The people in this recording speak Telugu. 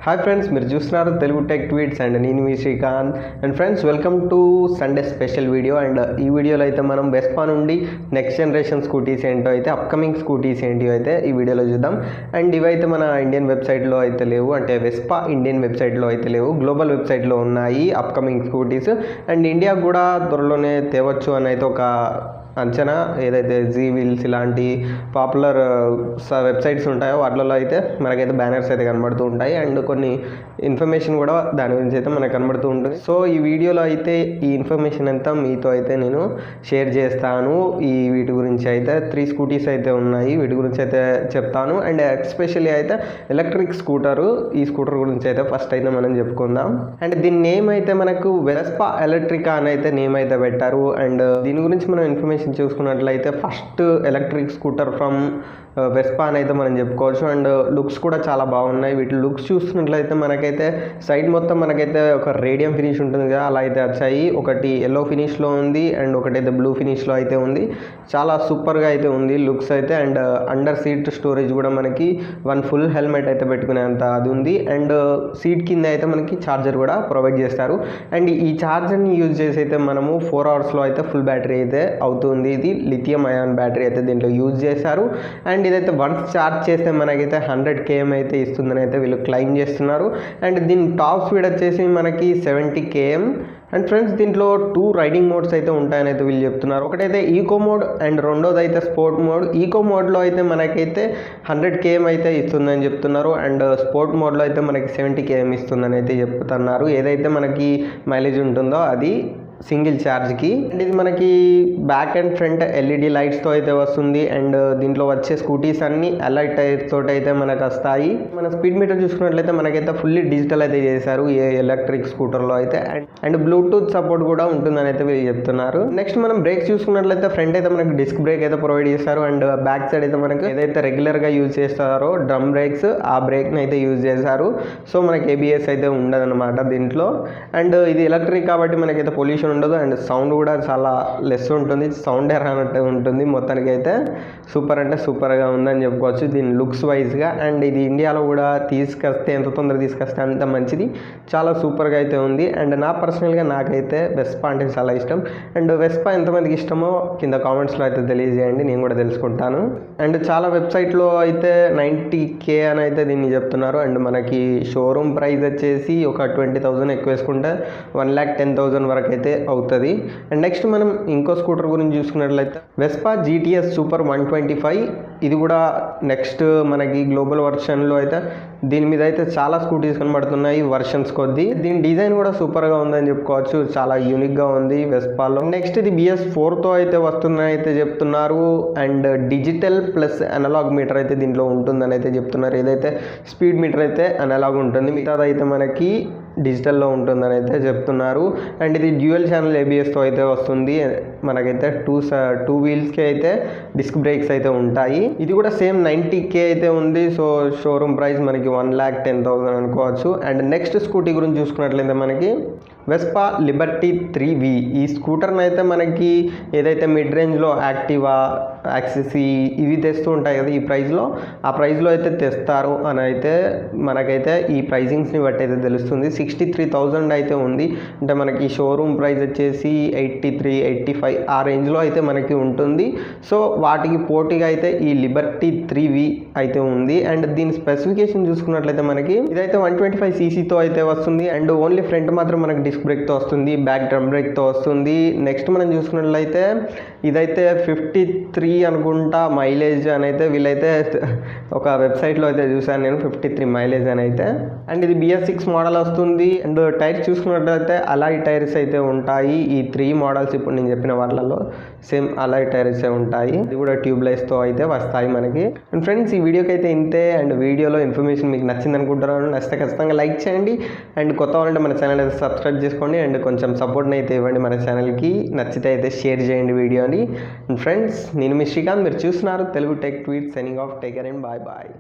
హాయ్ ఫ్రెండ్స్, మీరు చూస్తున్నారు తెలుగు టెక్ ట్వీట్స్ అండ్ నేను మీ Srikanth. And friends, welcome to Sunday special video. And ఈ వీడియోలో అయితే మనం వెస్పా నుండి నెక్స్ట్ జనరేషన్ స్కూటీస్ ఏంటో అయితే అప్కమింగ్ స్కూటీస్ ఏంటో అయితే ఈ వీడియోలో చూద్దాం. అండ్ ఇవైతే మన ఇండియన్ వెబ్సైట్లో అయితే లేవు, అంటే వెస్పా ఇండియన్ వెబ్సైట్లో అయితే లేవు, గ్లోబల్ వెబ్సైట్లో ఉన్నాయి అప్కమింగ్ స్కూటీస్. అండ్ ఇండియాకు కూడా త్వరలోనే తేవచ్చు అని అయితే ఒక అంచనా. ఏదైతే జీ వీల్స్ ఇలాంటి పాపులర్ వెబ్సైట్స్ ఉంటాయో వాటిలో అయితే మనకైతే బ్యానర్స్ అయితే కనబడుతూ ఉంటాయి అండ్ కొన్ని ఇన్ఫర్మేషన్ కూడా దాని గురించి అయితే మనకు కనబడుతూ ఉంటుంది. సో ఈ వీడియోలో అయితే ఈ ఇన్ఫర్మేషన్ అంతా మీతో అయితే నేను షేర్ చేస్తాను. వీటి గురించి అయితే 3 స్కూటీస్ అయితే ఉన్నాయి, వీటి గురించి అయితే చెప్తాను. అండ్ ఎస్పెషల్లీ అయితే ఎలక్ట్రిక్ స్కూటరు, ఈ స్కూటర్ గురించి అయితే ఫస్ట్ అయితే మనం చెప్పుకుందాం. అండ్ దీని నేమ్ అయితే మనకు వెస్పా ఎలక్ట్రికా అని అయితే నేమ్ అయితే పెట్టారు. అండ్ దీని గురించి మనం ఇన్ఫర్మేషన్ చూసుకున్నట్లయితే first electric scooter from Vespa అని అయితే మనం చెప్పుకోవచ్చు. అండ్ లుక్స్ కూడా చాలా బాగున్నాయి. వీటి లుక్స్ చూస్తున్నట్లయితే మనకైతే సైడ్ మొత్తం మనకైతే ఒక రేడియం ఫినిష్ ఉంటుంది కదా, అలా అయితే వచ్చాయి. ఒకటి ఎల్లో ఫినిష్లో ఉంది అండ్ ఒకటైతే బ్లూ ఫినిష్లో అయితే ఉంది. చాలా సూపర్గా అయితే ఉంది లుక్స్ అయితే. అండ్ అండర్ సీట్ స్టోరేజ్ కూడా మనకి 1 ఫుల్ హెల్మెట్ అయితే పెట్టుకునేంత అది ఉంది. అండ్ సీట్ కింద అయితే మనకి ఛార్జర్ కూడా ప్రొవైడ్ చేస్తారు. అండ్ ఈ ఛార్జర్ని యూజ్ చేసి అయితే మనము 4 అవర్స్లో అయితే ఫుల్ బ్యాటరీ అయితే అవుతుంది. ఇది లిథియం అయాన్ బ్యాటరీ అయితే దీంట్లో యూజ్ చేశారు. అండ్ ఇదైతే వన్స్ ఛార్జ్ చేస్తే మనకైతే 100 km అయితే ఇస్తుందని అయితే వీళ్ళు క్లెయిమ్ చేస్తున్నారు. అండ్ దీని టాప్ స్పీడ్ వచ్చేసి మనకి 70 km. అండ్ ఫ్రెండ్స్, దీంట్లో 2 రైడింగ్ మోడ్స్ అయితే ఉంటాయని అయితే వీళ్ళు చెప్తున్నారు. ఒకటైతే ఈకో మోడ్ అండ్ రెండోది అయితే స్పోర్ట్ మోడ్. ఈకో మోడ్లో అయితే మనకైతే 100 km అయితే ఇస్తుందని చెప్తున్నారు. అండ్ స్పోర్ట్ మోడ్లో అయితే మనకి 70 km ఇస్తుందని అయితే చెప్తున్నారు. ఏదైతే మనకి మైలేజ్ ఉంటుందో అది సింగిల్ ఛార్జ్కి. అండ్ ఇది మనకి బ్యాక్ అండ్ ఫ్రంట్ ఎల్ఈడి లైట్స్తో అయితే వస్తుంది. అండ్ దీంట్లో వచ్చే స్కూటీస్ అన్ని అలర్ట్ టైర్స్ తోటి అయితే మనకు వస్తాయి. మన స్పీడ్ మీటర్ చూసుకున్నట్లయితే మనకైతే ఫుల్లీ డిజిటల్ అయితే చేశారు ఏ ఎలక్ట్రిక్ స్కూటర్లో అయితే. అండ్ బ్లూటూత్ సపోర్ట్ కూడా ఉంటుందని అయితే వీళ్ళు చెప్తున్నారు. నెక్స్ట్ మనం బ్రేక్స్ చూసుకున్నట్లయితే ఫ్రంట్ అయితే మనకి డిస్క్ బ్రేక్ అయితే ప్రొవైడ్ చేస్తారు. అండ్ బ్యాక్ సైడ్ అయితే మనకి ఏదైతే రెగ్యులర్గా యూజ్ చేస్తారో డ్రమ్ బ్రేక్స్, ఆ బ్రేక్ని అయితే యూజ్ చేశారు. సో మనకి ఏబిఎస్ అయితే ఉండదన్నమాట దీంట్లో. అండ్ ఇది ఎలక్ట్రిక్ కాబట్టి మనకైతే పొల్యూషన్ ఉండదు. అండ్ సౌండ్ కూడా చాలా లెస్ ఉంటుంది, సౌండే రానట్టు ఉంటుంది. మొత్తానికి అయితే సూపర్ అంటే సూపర్గా ఉందని చెప్పుకోవచ్చు దీని లుక్స్ వైజ్గా. అండ్ ఇది ఇండియాలో కూడా తీసుకొస్తే ఎంత తొందరగా తీసుకొస్తే అంత మంచిది. చాలా సూపర్గా అయితే ఉంది. అండ్ నాకైతే వెస్పా అంటే చాలా ఇష్టం. అండ్ వెస్పా ఎంతమందికి ఇష్టమో కింద కామెంట్స్లో అయితే తెలియజేయండి, నేను కూడా తెలుసుకుంటాను. అండ్ చాలా వెబ్సైట్లో అయితే 90K అని అయితే దీన్ని చెప్తున్నారు. అండ్ మనకి షోరూమ్ ప్రైస్ వచ్చేసి ఒక 20,000 ఎక్కువ వేసుకుంటే 1,10,000 వరకు అయితే అవుతుంది. అండ్ నెక్స్ట్ మనం ఇంకో స్కూటర్ గురించి చూసుకున్నట్లయితే వెస్పా GTS సూపర్ 125. ఇది కూడా నెక్స్ట్ మనకి గ్లోబల్ వర్షన్లో అయితే దీని మీద అయితే చాలా స్కూటీస్ కనబడుతున్నాయి వర్షన్స్ కొద్దీ. దీని డిజైన్ కూడా సూపర్గా ఉందని చెప్పుకోవచ్చు, చాలా యూనిక్గా ఉంది వెస్పాలో. నెక్స్ట్ ఇది BS4తో అయితే వస్తుందని అయితే చెప్తున్నారు. And digital plus analog meter అయితే దీంట్లో ఉంటుందని అయితే చెప్తున్నారు. ఏదైతే స్పీడ్ మీటర్ అయితే అనలాగ్ ఉంటుంది, మిగతాది అయితే మనకి డిజిటల్లో ఉంటుందని అయితే చెప్తున్నారు. అండ్ ఇది డ్యూయల్ ఛానల్ ABSతో అయితే వస్తుంది. మనకైతే 2 వీల్స్కి అయితే డిస్క్ బ్రేక్స్ అయితే ఉంటాయి. ఇది కూడా సేమ్ 90K అయితే ఉంది. సో షోరూమ్ ప్రైస్ మనకి 1,10,000 అనుకోవచ్చు. అండ్ నెక్స్ట్ స్కూటీ గురించి చూసుకున్నట్లయితే మనకి వెస్పా లిబర్టీ 3V. ఈ స్కూటర్ని అయితే మనకి ఏదైతే మిడ్ రేంజ్లో యాక్టివా, యాక్సెస్ ఇవి తెస్తూ ఉంటాయి కదా, ఈ ప్రైస్లో ఆ ప్రైస్లో అయితే తెస్తారు అని అయితే మనకైతే ఈ ప్రైజింగ్స్ని బట్టి అయితే తెలుస్తుంది. 63,000 అయితే ఉంది. అంటే మనకి షోరూమ్ ప్రైస్ వచ్చేసి 83, 85 ఆ రేంజ్లో అయితే మనకి ఉంటుంది. సో వాటికి పోటీగా అయితే ఈ లిబర్టీ 3V అయితే ఉంది. అండ్ దీని స్పెసిఫికేషన్ చూసుకున్నట్లయితే మనకి ఇదైతే 125cc అయితే వస్తుంది. అండ్ ఓన్లీ ఫ్రంట్ మాత్రం మనకి డిస్క్ బ్రేక్తో వస్తుంది, బ్యాక్ డ్రమ్ బ్రేక్తో వస్తుంది. నెక్స్ట్ మనం చూసుకున్నట్లయితే ఇదైతే 53 అనుకుంటా మైలేజ్ అని అయితే వీళ్ళైతే ఒక వెబ్సైట్లో అయితే చూసాను నేను, 53 మైలేజ్ అని అయితే. అండ్ ఇది BS6 మోడల్ వస్తుంది. అండ్ టైర్స్ చూసుకున్నట్లయితే అలాయ్ టైర్స్ అయితే ఉంటాయి. ఈ 3 మోడల్స్ ఇప్పుడు నేను చెప్పిన వాటిలలో సేమ్ అలాయ్ టైర్స్ ఉంటాయి. ఇది కూడా ట్యూబ్లెస్తో అయితే వస్తాయి మనకి. అండ్ ఫ్రెండ్స్, ఈ వీడియోకి అయితే ఇంతే. అండ్ వీడియోలో ఇన్ఫర్మేషన్ మీకు నచ్చింది అనుకుంటున్నాను. నచ్చితే ఖచ్చితంగా లైక్ చేయండి. అండ్ కొత్త వాళ్ళంటే మన ఛానల్ అయితే సబ్స్క్రైబ్ చేసుకోండి. అండ్ కొంచెం సపోర్ట్ని అయితే ఇవ్వండి మన ఛానల్కి. నచ్చితే అయితే షేర్ చేయండి వీడియోని. అండ్ ఫ్రెండ్స్, నేను మీ శ్రీకాంత్, మీరు చూస్తున్నారు Telugu tech tweets. Signing off. Take care and bye bye.